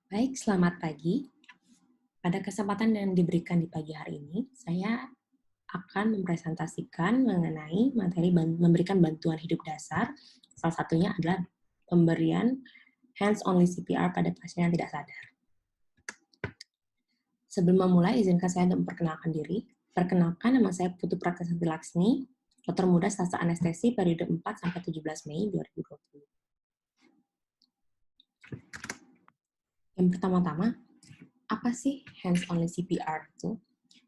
Baik, selamat pagi. Pada kesempatan yang diberikan di pagi hari ini, saya akan mempresentasikan mengenai materi memberikan bantuan hidup dasar. Salah satunya adalah pemberian hands-only CPR pada pasien yang tidak sadar. Sebelum memulai, izinkan saya untuk memperkenalkan diri. Perkenalkan, nama saya Putu Pratasyanti Laksmi, dokter muda sastra anestesi periode 4 sampai 17 Mei 2020. Yang pertama-tama, apa sih hands-only CPR itu?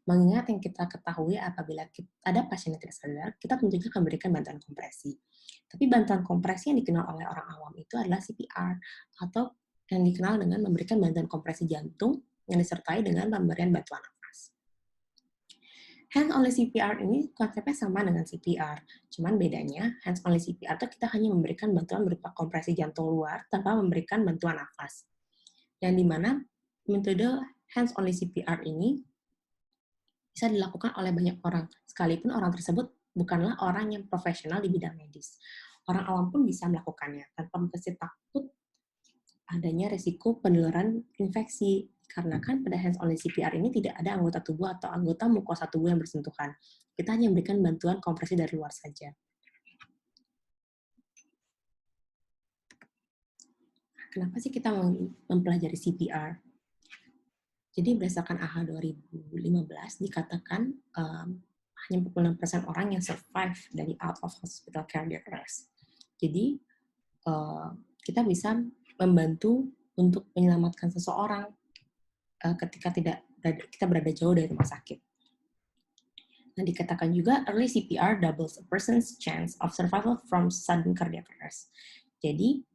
Mengingat yang kita ketahui apabila ada pasien yang tidak sadar, kita tentunya akan memberikan bantuan kompresi. Tapi bantuan kompresi yang dikenal oleh orang awam itu adalah CPR, atau yang dikenal dengan memberikan bantuan kompresi jantung yang disertai dengan pemberian bantuan nafas. Hands-only CPR ini konsepnya sama dengan CPR, cuman bedanya hands-only CPR itu kita hanya memberikan bantuan berupa kompresi jantung luar tanpa memberikan bantuan nafas. Yang dimana metode hands-only CPR ini bisa dilakukan oleh banyak orang, sekalipun orang tersebut bukanlah orang yang profesional di bidang medis. Orang awam pun bisa melakukannya tanpa mesti takut adanya risiko penularan infeksi. Karena kan pada hands-only CPR ini tidak ada anggota tubuh atau anggota mukosa tubuh yang bersentuhan. Kita hanya memberikan bantuan kompresi dari luar saja. Kenapa sih kita mempelajari CPR? Jadi berdasarkan AHA 2015 dikatakan hanya 46% orang yang survive dari out of hospital cardiac arrest. Jadi kita bisa membantu untuk menyelamatkan seseorang ketika kita berada jauh dari rumah sakit. Nah, dikatakan juga early CPR doubles a person's chance of survival from sudden cardiac arrest. Jadi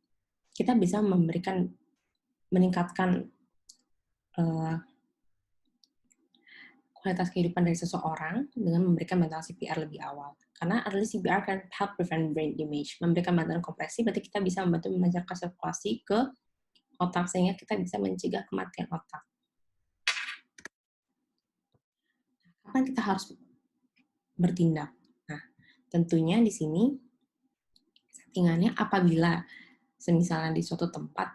kita bisa meningkatkan kualitas kehidupan dari seseorang dengan memberikan bantuan CPR lebih awal. Karena early CPR can help prevent brain damage. Memberikan bantuan kompresi berarti kita bisa membantu melancarkan sirkulasi ke otak sehingga kita bisa mencegah kematian otak. Kapan kita harus bertindak? Nah, tentunya di sini settingannya apabila misalnya di suatu tempat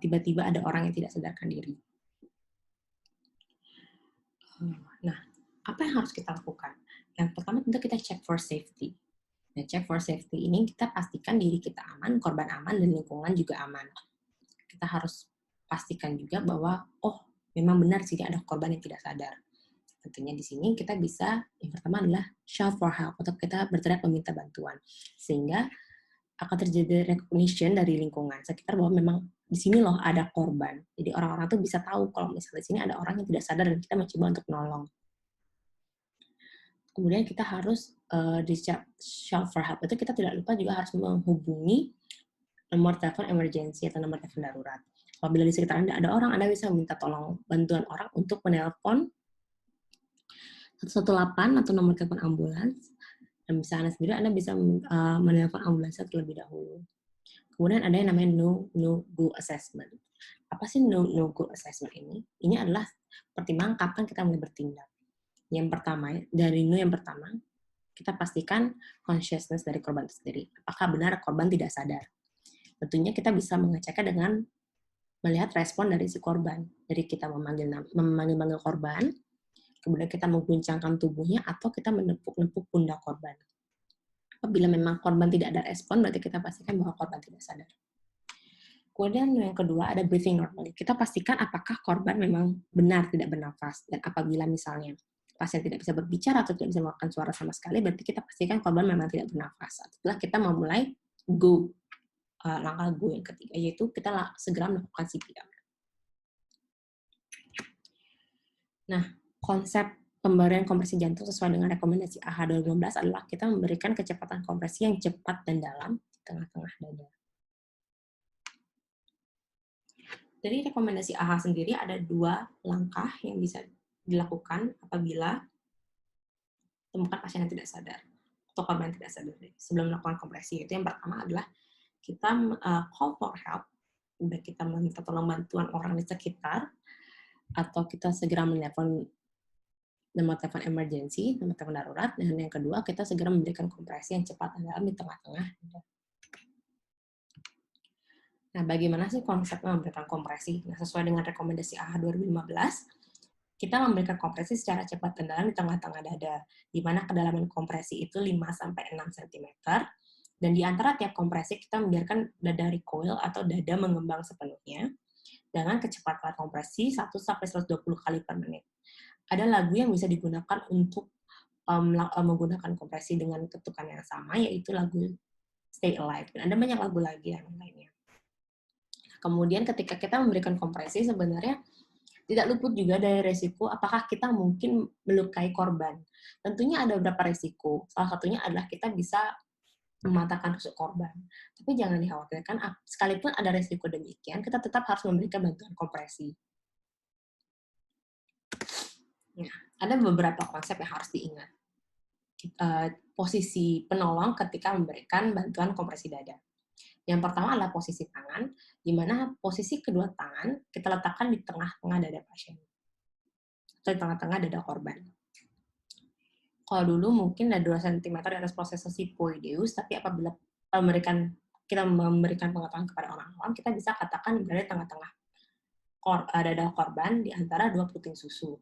tiba-tiba ada orang yang tidak sadarkan diri. Nah, apa yang harus kita lakukan? Yang pertama tentu kita check for safety. Nah, check for safety ini kita pastikan diri kita aman, korban aman, dan lingkungan juga aman. Kita harus pastikan juga bahwa, memang benar sih ada korban yang tidak sadar. Tentunya di sini kita bisa, yang pertama adalah shout for help, atau kita berteriak meminta bantuan. Sehingga akan terjadi recognition dari lingkungan sekitar bahwa memang di sini loh ada korban. Jadi orang-orang tuh bisa tahu kalau misalnya di sini ada orang yang tidak sadar dan kita mencoba untuk menolong. Kemudian kita harus di shout for help itu kita tidak lupa juga harus menghubungi nomor telepon emergency atau nomor telepon darurat. Apabila di sekitar Anda ada orang, Anda bisa meminta tolong bantuan orang untuk menelpon 118 atau nomor telepon ambulans. Dan bisa Anda sendiri, Anda bisa menelpon ambulans terlebih dahulu. Kemudian ada yang namanya no-go assessment. Apa sih no-go assessment ini? Ini adalah pertimbangan kapan kita mulai bertindak. Yang pertama, dari no yang pertama, kita pastikan consciousness dari korban itu sendiri. Apakah benar korban tidak sadar? Tentunya kita bisa mengeceknya dengan melihat respon dari si korban. Dari kita memanggil korban, kemudian kita mengguncangkan tubuhnya, atau kita menepuk-nepuk pundak korban. Apabila memang korban tidak ada respon, berarti kita pastikan bahwa korban tidak sadar. Kemudian yang kedua ada breathing normally. Kita pastikan apakah korban memang benar tidak bernafas. Dan apabila misalnya pasien tidak bisa berbicara atau tidak bisa mengeluarkan suara sama sekali, berarti kita pastikan korban memang tidak bernafas. Setelah kita memulai langkah go yang ketiga, yaitu kita segera melakukan CPR. Nah, konsep pemberian kompresi jantung sesuai dengan rekomendasi AHA 2015 adalah kita memberikan kecepatan kompresi yang cepat dan dalam di tengah-tengah dada. Dari rekomendasi AHA sendiri ada 2 langkah yang bisa dilakukan apabila temukan pasien yang tidak sadar atau korban yang tidak sadar sebelum melakukan kompresi. Itu yang pertama adalah kita call for help, kita meminta tolong bantuan orang di sekitar, atau kita segera menelpon nomor telepon emergency, nomor telepon darurat, dan yang kedua kita segera memberikan kompresi yang cepat dan dalam di tengah-tengah. Nah, bagaimana sih konsep memberikan kompresi? Nah, sesuai dengan rekomendasi AHA 2015, kita memberikan kompresi secara cepat dan dalam di tengah-tengah dada, di mana kedalaman kompresi itu 5-6 cm, dan di antara tiap kompresi kita membiarkan dada recoil atau dada mengembang sepenuhnya, dengan kecepatan kompresi 1-120 kali per menit. Ada lagu yang bisa digunakan untuk menggunakan kompresi dengan ketukan yang sama, yaitu lagu Stay Alive. Dan ada banyak lagu lagi yang lainnya. Kemudian ketika kita memberikan kompresi, sebenarnya tidak luput juga dari resiko apakah kita mungkin melukai korban. Tentunya ada beberapa resiko. Salah satunya adalah kita bisa mematahkan tusuk korban. Tapi jangan dikhawatirkan, sekalipun ada resiko demikian, kita tetap harus memberikan bantuan kompresi. Nah, ada beberapa konsep yang harus diingat. Posisi penolong ketika memberikan bantuan kompresi dada. Yang pertama adalah posisi tangan, di mana posisi kedua tangan kita letakkan di tengah-tengah dada pasien, atau di tengah-tengah dada korban. Kalau dulu mungkin ada 2 cm di atas proses sipoideus, tapi apabila kita memberikan pengetahuan kepada orang awam, kita bisa katakan berada di tengah-tengah dada korban di antara 2 puting susu.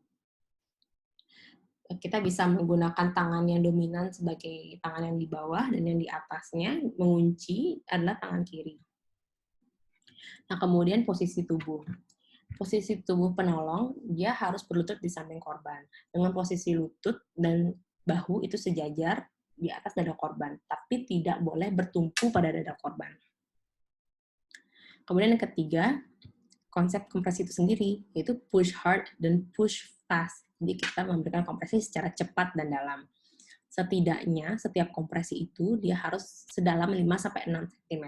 Kita bisa menggunakan tangan yang dominan sebagai tangan yang di bawah, dan yang di atasnya mengunci adalah tangan kiri. Nah, kemudian posisi tubuh. Posisi tubuh penolong, dia harus berlutut di samping korban. Dengan posisi lutut dan bahu itu sejajar di atas dada korban, tapi tidak boleh bertumpu pada dada korban. Kemudian yang ketiga, konsep kompresi itu sendiri, yaitu push hard dan push fast. Jadi kita memberikan kompresi secara cepat dan dalam. Setidaknya setiap kompresi itu dia harus sedalam 5-6 cm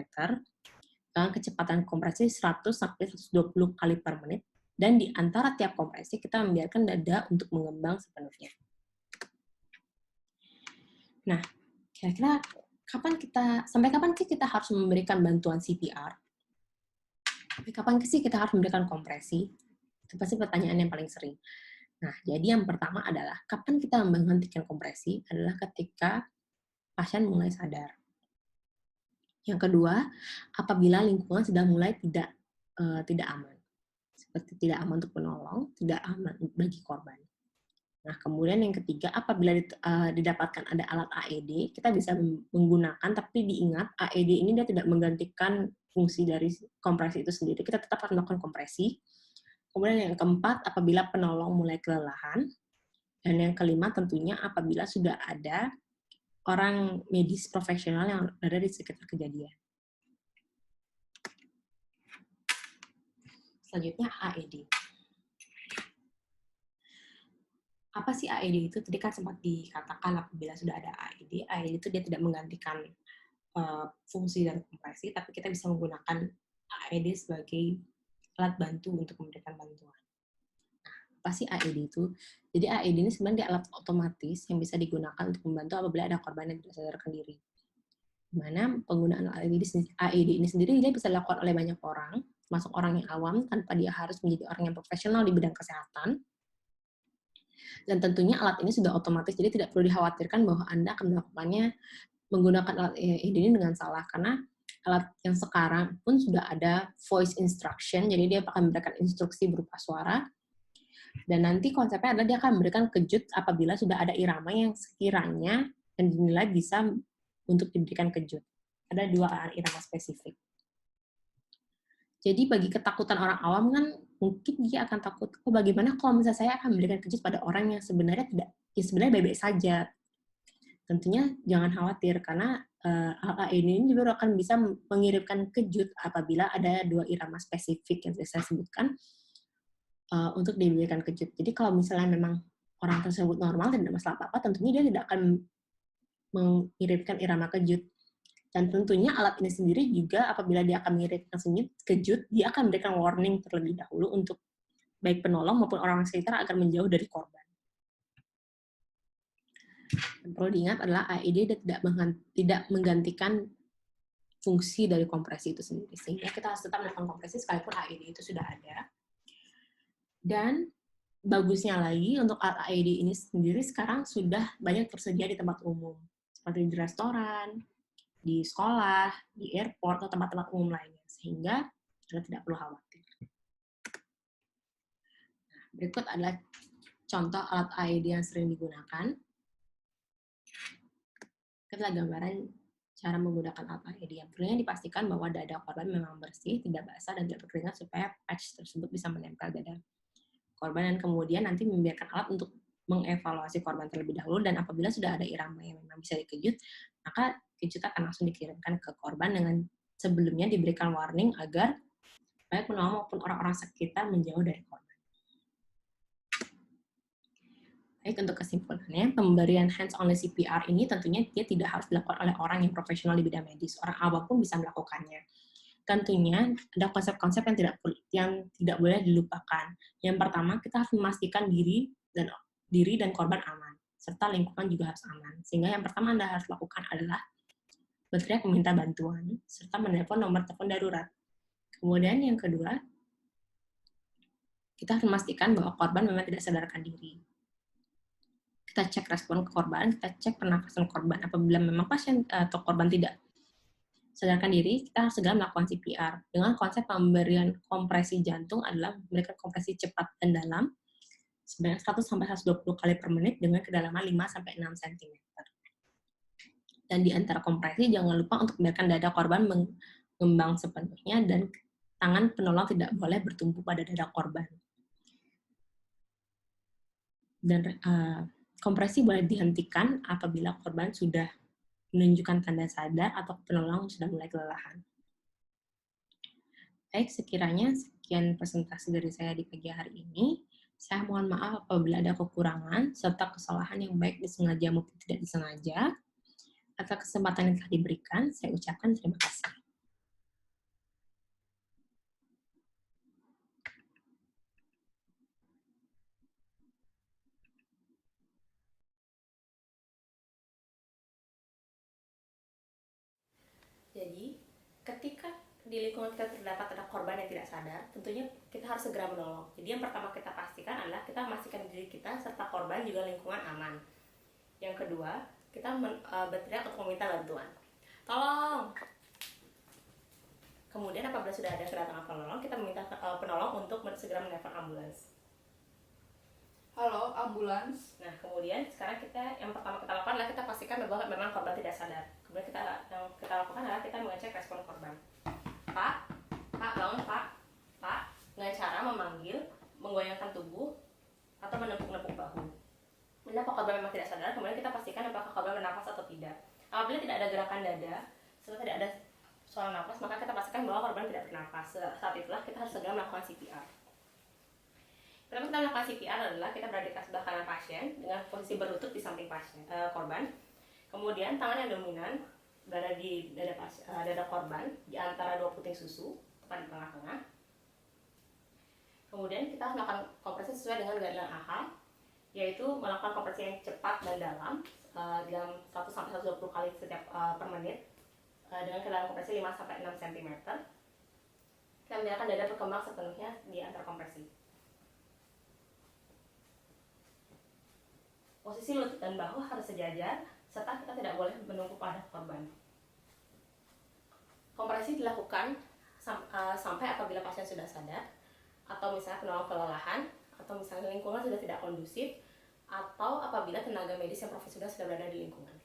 dengan kecepatan kompresi 100-120 kali per menit, dan di antara tiap kompresi kita membiarkan dada untuk mengembang sepenuhnya. Nah, kira-kira sampai kapan sih kita harus memberikan bantuan CPR? Sampai kapan sih kita harus memberikan kompresi? Itu pasti pertanyaan yang paling sering. Nah, jadi yang pertama adalah kapan kita menghentikan kompresi adalah ketika pasien mulai sadar. Yang kedua, apabila lingkungan sudah mulai tidak aman. Seperti tidak aman untuk penolong, tidak aman bagi korban. Nah, kemudian yang ketiga, apabila didapatkan ada alat AED, kita bisa menggunakan, tapi diingat AED ini dia tidak menggantikan fungsi dari kompresi itu sendiri. Kita tetap harus melakukan kompresi. Kemudian yang keempat, apabila penolong mulai kelelahan. Dan yang kelima, tentunya apabila sudah ada orang medis profesional yang berada di sekitar kejadian. Selanjutnya, AED. Apa sih AED itu? Tadi kan sempat dikatakan apabila sudah ada AED itu dia tidak menggantikan fungsi dari kompresi, tapi kita bisa menggunakan AED sebagai alat bantu untuk memberikan bantuan. Nah, apa sih AED itu? Jadi AED ini sebenarnya alat otomatis yang bisa digunakan untuk membantu apabila ada korban yang tidak sadarkan diri. Di mana penggunaan AED ini sendiri dia bisa dilakukan oleh banyak orang, termasuk orang yang awam tanpa dia harus menjadi orang yang profesional di bidang kesehatan. Dan tentunya alat ini sudah otomatis, jadi tidak perlu dikhawatirkan bahwa Anda akan melakukannya menggunakan alat ini dengan salah, karena alat yang sekarang pun sudah ada voice instruction, jadi dia akan memberikan instruksi berupa suara, dan nanti konsepnya adalah dia akan memberikan kejut apabila sudah ada irama yang sekiranya dan dinilai bisa untuk diberikan kejut. Ada 2 irama spesifik. Jadi bagi ketakutan orang awam kan, mungkin dia akan takut, oh bagaimana kalau misalnya saya akan memberikan kejut pada orang yang sebenarnya sebenarnya baik-baik saja. Tentunya jangan khawatir, karena ini juga akan bisa mengirimkan kejut apabila ada 2 irama spesifik yang saya sebutkan untuk diberikan kejut. Jadi kalau misalnya memang orang tersebut normal, tidak masalah apa-apa, tentunya dia tidak akan mengirimkan irama kejut. Dan tentunya alat ini sendiri juga apabila dia akan mengirimkan kejut, dia akan memberikan warning terlebih dahulu untuk baik penolong maupun orang sekitar agar menjauh dari korban. Yang perlu diingat adalah AED tidak menggantikan fungsi dari kompresi itu sendiri. Sehingga kita harus tetap melakukan kompresi sekalipun AED itu sudah ada. Dan bagusnya lagi, untuk alat AED ini sendiri sekarang sudah banyak tersedia di tempat umum. Seperti di restoran, di sekolah, di airport, atau tempat-tempat umum lainnya. sehingga Anda tidak perlu khawatir. Nah, berikut adalah contoh alat AED yang sering digunakan. Kita gambaran cara menggunakan alat AED. Yang perlunya dipastikan bahwa dada korban memang bersih, tidak basah, dan tidak berkeringat supaya patch tersebut bisa menempel dada korban, dan kemudian nanti membiarkan alat untuk mengevaluasi korban terlebih dahulu, dan apabila sudah ada irama yang memang bisa dikejut, maka kejut akan langsung dikirimkan ke korban dengan sebelumnya diberikan warning agar baik penolong maupun orang-orang sekitar menjauh dari korban. Baik, untuk kesimpulannya, pemberian hands-only CPR ini tentunya dia tidak harus dilakukan oleh orang yang profesional di bidang medis. Orang awam pun bisa melakukannya. Tentunya ada konsep-konsep yang tidak boleh dilupakan. Yang pertama, kita harus memastikan diri dan korban aman, serta lingkungan juga harus aman. Sehingga yang pertama Anda harus lakukan adalah berteriak meminta bantuan, serta menelpon nomor telepon darurat. Kemudian yang kedua, kita harus memastikan bahwa korban memang tidak sadarkan diri. Kita cek respon korban, kita cek pernafasan korban. Apabila memang pasien atau korban tidak sadarkan diri, kita harus segera melakukan CPR. Dengan konsep pemberian kompresi jantung adalah memberikan kompresi cepat dan dalam sebanyak 100-120 kali per menit dengan kedalaman 5-6 cm. Dan di antara kompresi, jangan lupa untuk membiarkan dada korban mengembang sepenuhnya dan tangan penolong tidak boleh bertumpu pada dada korban. Dan kompresi boleh dihentikan apabila korban sudah menunjukkan tanda sadar atau penolong sudah mulai kelelahan. Baik, sekiranya sekian presentasi dari saya di pagi hari ini. Saya mohon maaf apabila ada kekurangan serta kesalahan yang baik disengaja maupun tidak disengaja. Atas kesempatan yang telah diberikan, saya ucapkan terima kasih. Jadi, ketika di lingkungan kita terdapat ada korban yang tidak sadar, tentunya kita harus segera menolong. Jadi yang pertama kita pastikan adalah kita memastikan diri kita serta korban juga lingkungan aman. Yang kedua, kita berteriak untuk meminta bantuan. Tolong! Kemudian apabila sudah ada kedatangan penolong, kita meminta penolong untuk segera menelpon ambulans. Halo, ambulans. Nah, kemudian sekarang yang pertama kita lakukan adalah kita pastikan bahwa memang korban tidak sadar. Kemudian yang kita lakukan adalah kita mengecek respon korban. Pak, bangun Pak. Dengan cara memanggil, menggoyangkan tubuh, atau menepuk-nepuk bahu. Bila korban memang tidak sadar, kemudian kita pastikan apakah korban bernafas atau tidak. Apabila tidak ada gerakan dada, serta tidak ada suara nafas, maka kita pastikan bahwa korban tidak bernafas. Saat itulah kita harus segera melakukan CPR. Pertama kita melakukan CPR adalah kita berada di sebelah kanan pasien dengan posisi berlutut di samping korban. Kemudian tangan yang dominan berada di dada korban di antara dua puting susu, tepat di tengah-tengah. Kemudian kita harus melakukan kompresi sesuai dengan guideline AHA, yaitu melakukan kompresi yang cepat dan dalam dalam 100-120 kali setiap per menit dengan kedalaman kompresi 5-6 cm. Kita membiarkan dada berkembang sepenuhnya di antara kompresi. Posisi lutut dan bahu harus sejajar, serta kita tidak boleh menunggu pada korban. Kompresi dilakukan sampai apabila pasien sudah sadar, atau misalnya penolong kelelahan, atau misalnya lingkungan sudah tidak kondusif, atau apabila tenaga medis yang profesional sudah berada di lingkungan.